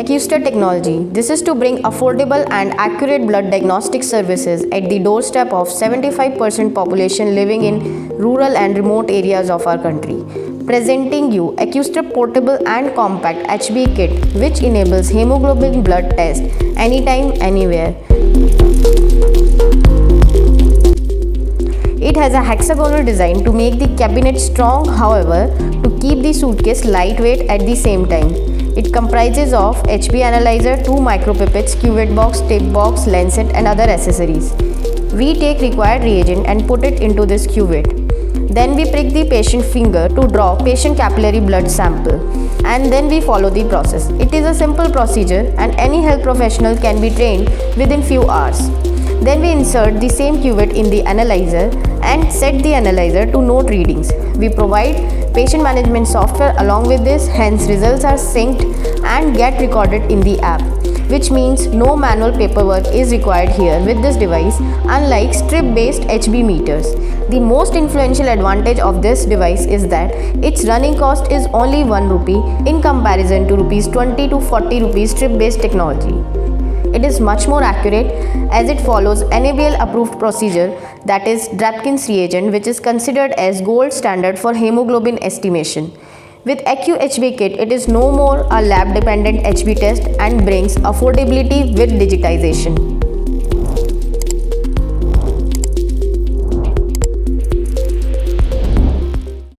Accuster Technology. This is to bring affordable and accurate blood diagnostic services at the doorstep of 75% population living in rural and remote areas of our country. Presenting you Accuster Portable and Compact HB Kit, which enables hemoglobin blood test anytime, anywhere. It has a hexagonal design to make the cabinet strong, however, to keep the suitcase lightweight at the same time. It comprises of HB analyzer, 2 micropipettes, cuvette box, tip box, lancet and other accessories. We take required reagent and put it into this cuvette. Then we prick the patient finger to draw patient capillary blood sample, and then we follow the process. It is a simple procedure and any health professional can be trained within few hours. Then we insert the same cuvette in the analyzer and set the analyzer to note readings. We provide patient management software along with this, hence results are synced and get recorded in the app, which means no manual paperwork is required here with this device, unlike strip-based HB meters. The most influential advantage of this device is that its running cost is only 1 rupee in comparison to rupees 20 to 40 rupees strip-based technology. It is much more accurate as it follows NABL approved procedure, that is Drapkins reagent, which is considered as gold standard for hemoglobin estimation. With AccuHB kit, it is no more a lab dependent HB test and brings affordability with digitization.